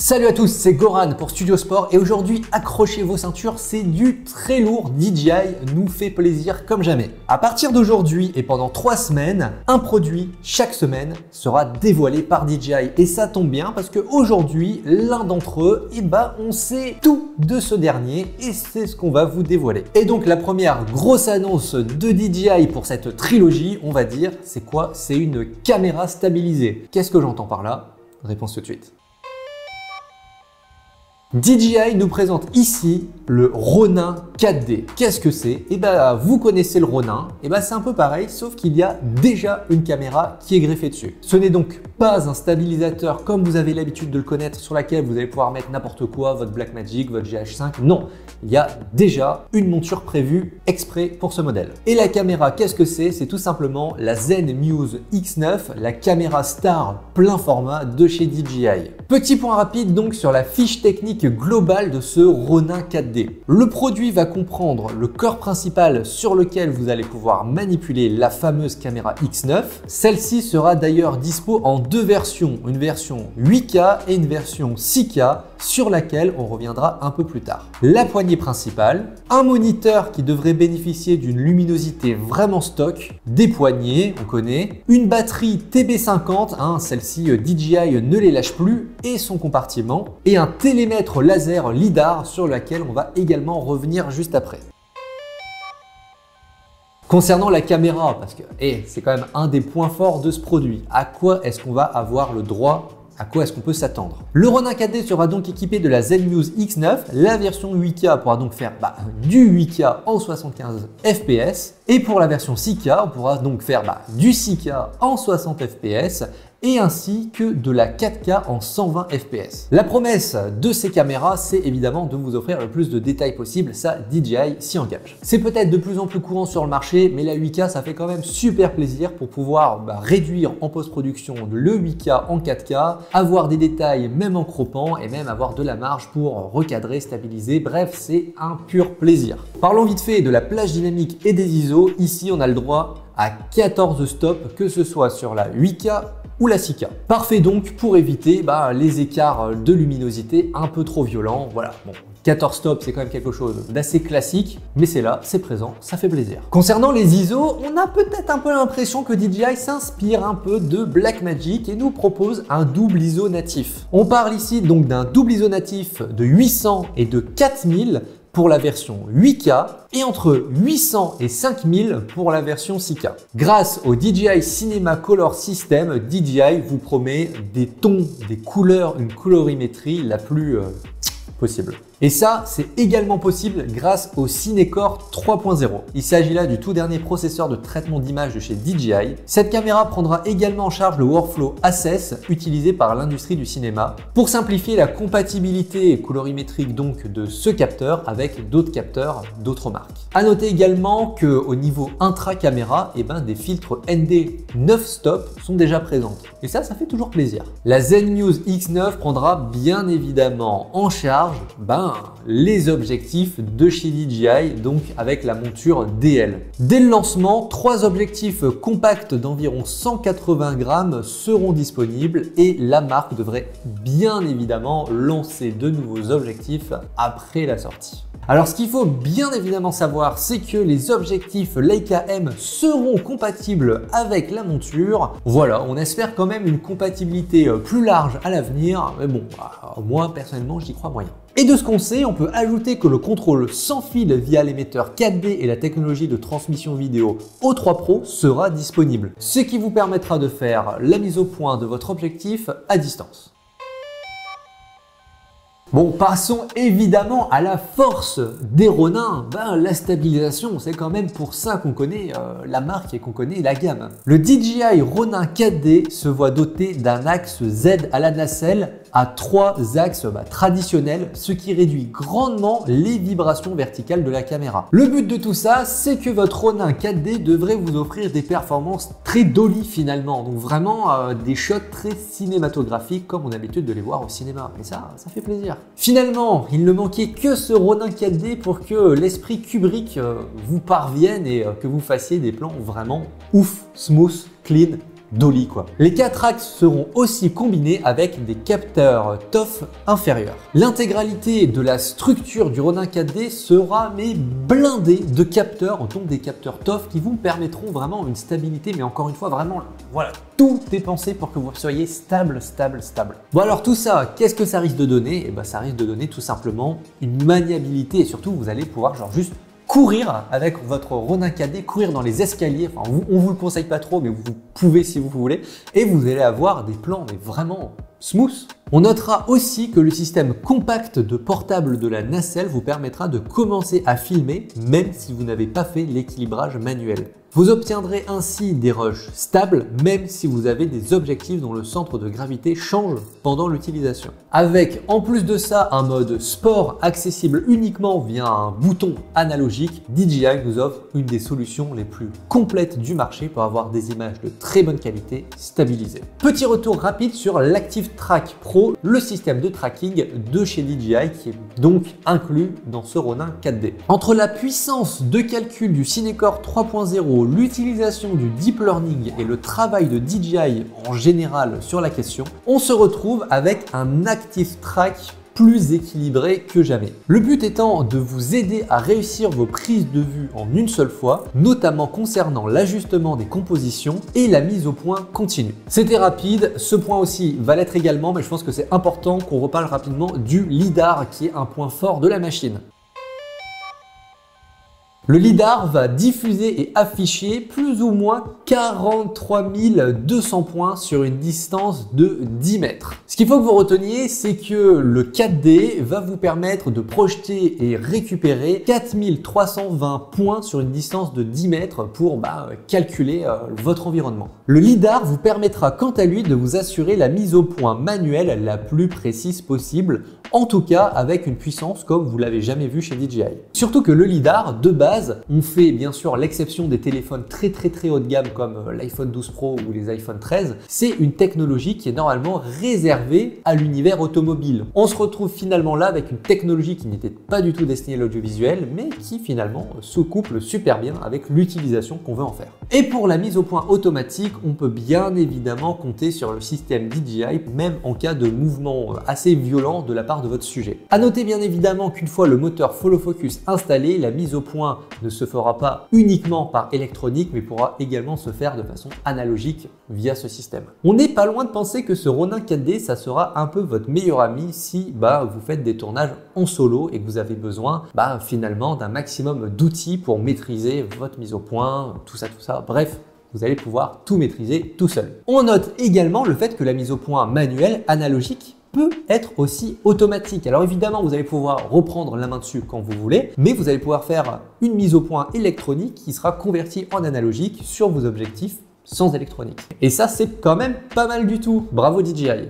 Salut à tous, c'est Goran pour Studio Sport et aujourd'hui, accrochez vos ceintures, c'est du très lourd. DJI nous fait plaisir comme jamais. À partir d'aujourd'hui et pendant 3 semaines, un produit chaque semaine sera dévoilé par DJI et ça tombe bien parce qu'aujourd'hui, l'un d'entre eux, on sait tout de ce dernier et c'est ce qu'on va vous dévoiler. Et donc la première grosse annonce de DJI pour cette trilogie, on va dire, c'est quoi? C'est une caméra stabilisée. Qu'est-ce que j'entends par là? Réponse tout de suite. DJI nous présente ici le Ronin 4D. Qu'est-ce que c'est? Vous connaissez le Ronin. C'est un peu pareil, sauf qu'il y a déjà une caméra qui est greffée dessus. Ce n'est donc pas un stabilisateur comme vous avez l'habitude de le connaître, sur laquelle vous allez pouvoir mettre n'importe quoi, votre Blackmagic, votre GH5. Non, il y a déjà une monture prévue exprès pour ce modèle. Et la caméra, qu'est-ce que c'est? C'est tout simplement la Zenmuse X9, la caméra star plein format de chez DJI. Petit point rapide donc sur la fiche technique globale de ce Ronin 4D. Le produit va comprendre le corps principal sur lequel vous allez pouvoir manipuler la fameuse caméra X9. Celle-ci sera d'ailleurs dispo en deux versions, une version 8K et une version 6K sur laquelle on reviendra un peu plus tard. La poignée principale, un moniteur qui devrait bénéficier d'une luminosité vraiment stock, des poignées, on connaît, une batterie TB50, celle-ci DJI ne les lâche plus, et son compartiment, et un télémètre laser lidar sur lequel on va également revenir juste après. Concernant la caméra, parce que c'est quand même un des points forts de ce produit, à quoi est-ce qu'on va avoir le droit? À quoi est-ce qu'on peut s'attendre? Le Ronin 4D sera donc équipé de la Zenmuse X9. La version 8K pourra donc faire du 8K en 75 fps. Et pour la version 6K, on pourra donc faire du 6K en 60 fps. Et ainsi que de la 4K en 120 fps. La promesse de ces caméras, c'est évidemment de vous offrir le plus de détails possible, ça DJI s'y engage. C'est peut-être de plus en plus courant sur le marché, mais la 8K, ça fait quand même super plaisir pour pouvoir réduire en post-production le 8K en 4K, avoir des détails même en croppant et même avoir de la marge pour recadrer, stabiliser, bref, c'est un pur plaisir. Parlons vite fait de la plage dynamique et des ISO. Ici, on a le droit à 14 stops, que ce soit sur la 8K ou la 6K. Parfait donc pour éviter les écarts de luminosité un peu trop violents. Voilà, bon, 14 stops, c'est quand même quelque chose d'assez classique, mais c'est là, c'est présent, ça fait plaisir. Concernant les ISO, on a peut-être un peu l'impression que DJI s'inspire un peu de Blackmagic et nous propose un double ISO natif. On parle ici donc d'un double ISO natif de 800 et de 4000 pour la version 8K et entre 800 et 5000 pour la version 6K. Grâce au DJI Cinema Color System, DJI vous promet des tons, des couleurs, une colorimétrie la plus possible. Et ça, c'est également possible grâce au Cinecore 3.0. Il s'agit là du tout dernier processeur de traitement d'image de chez DJI. Cette caméra prendra également en charge le workflow Access utilisé par l'industrie du cinéma pour simplifier la compatibilité colorimétrique donc de ce capteur avec d'autres capteurs d'autres marques. À noter également qu'au niveau intra-caméra, des filtres ND 9 stop sont déjà présents. Et ça fait toujours plaisir. La Zenmuse X9 prendra bien évidemment en charge les objectifs de chez DJI, donc avec la monture DL. Dès le lancement, 3 objectifs compacts d'environ 180 grammes seront disponibles et la marque devrait bien évidemment lancer de nouveaux objectifs après la sortie. Alors ce qu'il faut bien évidemment savoir, c'est que les objectifs Leica M seront compatibles avec la monture. Voilà, on espère quand même une compatibilité plus large à l'avenir, mais bon, moi personnellement j'y crois moyen. Et de ce qu'on sait, on peut ajouter que le contrôle sans fil via l'émetteur 4D et la technologie de transmission vidéo O3 Pro sera disponible, ce qui vous permettra de faire la mise au point de votre objectif à distance. Bon, passons évidemment à la force des Ronins. La stabilisation, c'est quand même pour ça qu'on connaît la marque et qu'on connaît la gamme. Le DJI Ronin 4D se voit doté d'un axe Z à la nacelle à 3 axes traditionnels, ce qui réduit grandement les vibrations verticales de la caméra. Le but de tout ça, c'est que votre Ronin 4D devrait vous offrir des performances très dolly finalement, donc vraiment des shots très cinématographiques comme on a l'habitude de les voir au cinéma. Et ça fait plaisir. Finalement, il ne manquait que ce Ronin 4D pour que l'esprit Kubrick vous parvienne et que vous fassiez des plans vraiment ouf, smooth, clean, dolly quoi. Les 4 axes seront aussi combinés avec des capteurs TOF inférieurs. L'intégralité de la structure du Ronin 4D sera mais blindée de capteurs, donc des capteurs TOF qui vous permettront vraiment une stabilité, mais encore une fois vraiment, voilà, tout est pensé pour que vous soyez stable. Bon alors tout ça, qu'est-ce que ça risque de donner? Eh ben ça risque de donner tout simplement une maniabilité et surtout vous allez pouvoir genre juste courir avec votre Ronin 4D, courir dans les escaliers, enfin on vous le conseille pas trop mais vous pouvez si vous voulez et vous allez avoir des plans mais vraiment smooth. On notera aussi que le système compact de portable de la nacelle vous permettra de commencer à filmer même si vous n'avez pas fait l'équilibrage manuel. Vous obtiendrez ainsi des rushs stables même si vous avez des objectifs dont le centre de gravité change pendant l'utilisation. Avec en plus de ça un mode sport accessible uniquement via un bouton analogique, DJI nous offre une des solutions les plus complètes du marché pour avoir des images de très bonne qualité stabilisées. Petit retour rapide sur l'Active Track Pro, le système de tracking de chez DJI qui est donc inclus dans ce Ronin 4D. Entre la puissance de calcul du Cinecore 3.0, l'utilisation du deep learning et le travail de DJI en général sur la question, on se retrouve avec un Active Track plus équilibré que jamais. Le but étant de vous aider à réussir vos prises de vue en une seule fois, notamment concernant l'ajustement des compositions et la mise au point continue. C'était rapide, ce point aussi va l'être également, mais je pense que c'est important qu'on reparle rapidement du LiDAR qui est un point fort de la machine. Le LiDAR va diffuser et afficher plus ou moins 43 200 points sur une distance de 10 mètres. Ce qu'il faut que vous reteniez, c'est que le 4D va vous permettre de projeter et récupérer 4320 points sur une distance de 10 mètres pour calculer votre environnement. Le LiDAR vous permettra quant à lui de vous assurer la mise au point manuelle la plus précise possible, en tout cas avec une puissance comme vous l'avez jamais vu chez DJI. Surtout que le LiDAR, de base, on fait bien sûr l'exception des téléphones très haut de gamme comme l'iPhone 12 Pro ou les iPhone 13. C'est une technologie qui est normalement réservée à l'univers automobile. On se retrouve finalement là avec une technologie qui n'était pas du tout destinée à l'audiovisuel, mais qui finalement se couple super bien avec l'utilisation qu'on veut en faire. Et pour la mise au point automatique, on peut bien évidemment compter sur le système DJI, même en cas de mouvement assez violent de la part de votre sujet. À noter bien évidemment qu'une fois le moteur Follow Focus installé, la mise au point ne se fera pas uniquement par électronique, mais pourra également se faire de façon analogique via ce système. On n'est pas loin de penser que ce Ronin 4D, ça sera un peu votre meilleur ami si vous faites des tournages en solo et que vous avez besoin finalement d'un maximum d'outils pour maîtriser votre mise au point, tout ça. Bref, vous allez pouvoir tout maîtriser tout seul. On note également le fait que la mise au point manuelle analogique peut être aussi automatique. Alors évidemment, vous allez pouvoir reprendre la main dessus quand vous voulez, mais vous allez pouvoir faire une mise au point électronique qui sera convertie en analogique sur vos objectifs sans électronique. Et ça, c'est quand même pas mal du tout. Bravo DJI.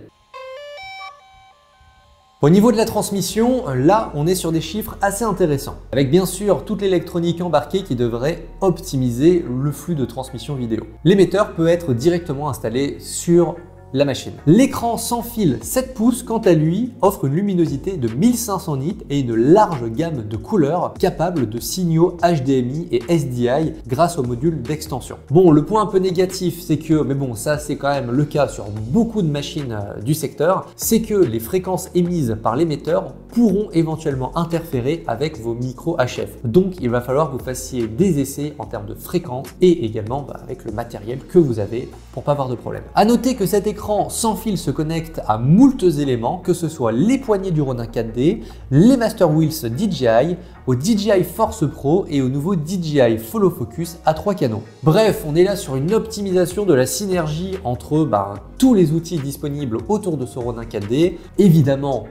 Au niveau de la transmission, là, on est sur des chiffres assez intéressants, avec bien sûr toute l'électronique embarquée qui devrait optimiser le flux de transmission vidéo. L'émetteur peut être directement installé sur la machine. L'écran sans fil 7 pouces, quant à lui, offre une luminosité de 1500 nits et une large gamme de couleurs capables de signaux HDMI et SDI grâce au module d'extension. Bon, le point un peu négatif, c'est que, mais bon, ça c'est quand même le cas sur beaucoup de machines du secteur, c'est que les fréquences émises par l'émetteur pourront éventuellement interférer avec vos micros HF. Donc, il va falloir que vous fassiez des essais en termes de fréquence et également avec le matériel que vous avez pour pas avoir de problème. À noter que cet écran sans fil se connecte à moultes éléments, que ce soit les poignées du Ronin 4D, les Master Wheels DJI, au DJI Force Pro et au nouveau DJI Follow Focus à 3 canaux. Bref, on est là sur une optimisation de la synergie entre tous les outils disponibles autour de ce Ronin 4D. Évidemment,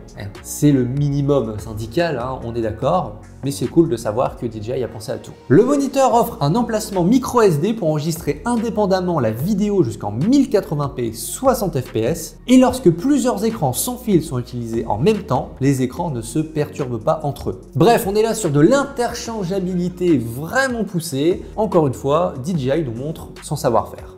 c'est le minimum syndical, on est d'accord, mais c'est cool de savoir que DJI a pensé à tout. Le moniteur offre un emplacement micro SD pour enregistrer indépendamment la vidéo jusqu'en 1080p 60 fps et lorsque plusieurs écrans sans fil sont utilisés en même temps, les écrans ne se perturbent pas entre eux. Bref, on est là sur de l'interchangeabilité vraiment poussée. Encore une fois, DJI nous montre son savoir-faire.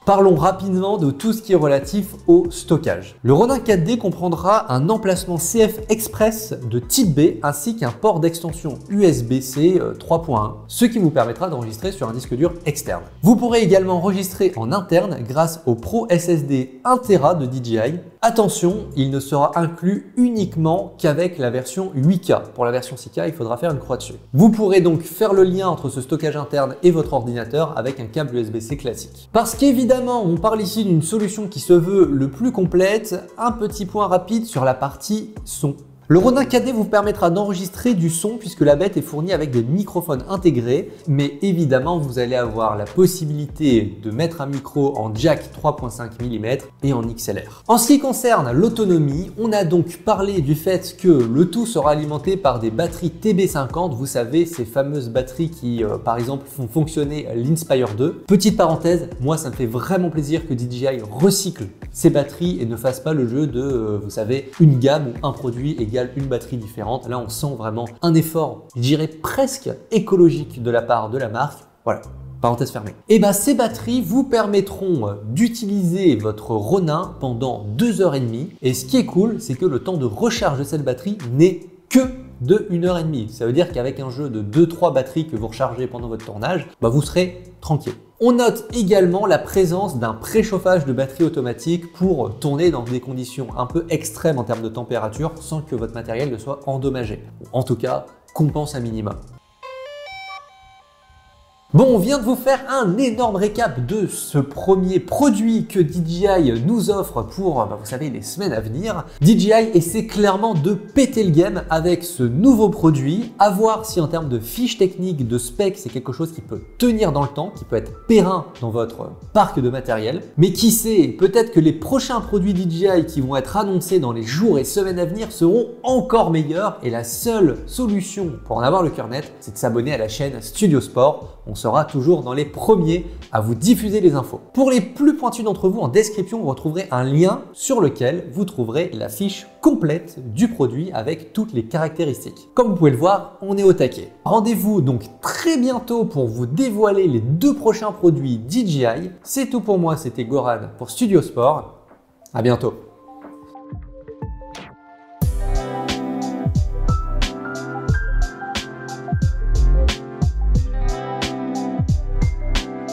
Parlons rapidement de tout ce qui est relatif au stockage. Le Ronin 4D comprendra un emplacement CF Express de type B ainsi qu'un port d'extension USB-C 3.1, ce qui vous permettra d'enregistrer sur un disque dur externe. Vous pourrez également enregistrer en interne grâce au Pro SSD 1 Tera de DJI. Attention, il ne sera inclus uniquement qu'avec la version 8K. Pour la version 6K, il faudra faire une croix dessus. Vous pourrez donc faire le lien entre ce stockage interne et votre ordinateur avec un câble USB-C classique. Parce qu'évidemment, on parle ici d'une solution qui se veut le plus complète, un petit point rapide sur la partie son. Le Ronin 4D vous permettra d'enregistrer du son puisque la bête est fournie avec des microphones intégrés, mais évidemment vous allez avoir la possibilité de mettre un micro en jack 3.5 mm et en XLR. En ce qui concerne l'autonomie, on a donc parlé du fait que le tout sera alimenté par des batteries TB50, vous savez ces fameuses batteries qui par exemple font fonctionner l'Inspire 2. Petite parenthèse, moi ça me fait vraiment plaisir que DJI recycle ces batteries et ne fasse pas le jeu de, vous savez, une gamme ou un produit égale une batterie différente. Là, on sent vraiment un effort, je dirais presque écologique de la part de la marque. Voilà. Parenthèse fermée. Et bien ces batteries vous permettront d'utiliser votre Ronin pendant 2h30. Et ce qui est cool, c'est que le temps de recharge de cette batterie n'est que de 1h30. Ça veut dire qu'avec un jeu de 2-3 batteries que vous rechargez pendant votre tournage, vous serez tranquille. On note également la présence d'un préchauffage de batterie automatique pour tourner dans des conditions un peu extrêmes en termes de température sans que votre matériel ne soit endommagé. En tout cas, compense un minimum. Bon, on vient de vous faire un énorme récap de ce premier produit que DJI nous offre pour, vous savez, les semaines à venir. DJI essaie clairement de péter le game avec ce nouveau produit. À voir si en termes de fiches techniques, de specs, c'est quelque chose qui peut tenir dans le temps, qui peut être périn dans votre parc de matériel. Mais qui sait, peut-être que les prochains produits DJI qui vont être annoncés dans les jours et semaines à venir seront encore meilleurs. Et la seule solution pour en avoir le cœur net, c'est de s'abonner à la chaîne Studio Sport. On sera toujours dans les premiers à vous diffuser les infos. Pour les plus pointus d'entre vous, en description, vous retrouverez un lien sur lequel vous trouverez la fiche complète du produit avec toutes les caractéristiques. Comme vous pouvez le voir, on est au taquet. Rendez-vous donc très bientôt pour vous dévoiler les 2 prochains produits DJI. C'est tout pour moi, c'était Goran pour Studio Sport. À bientôt.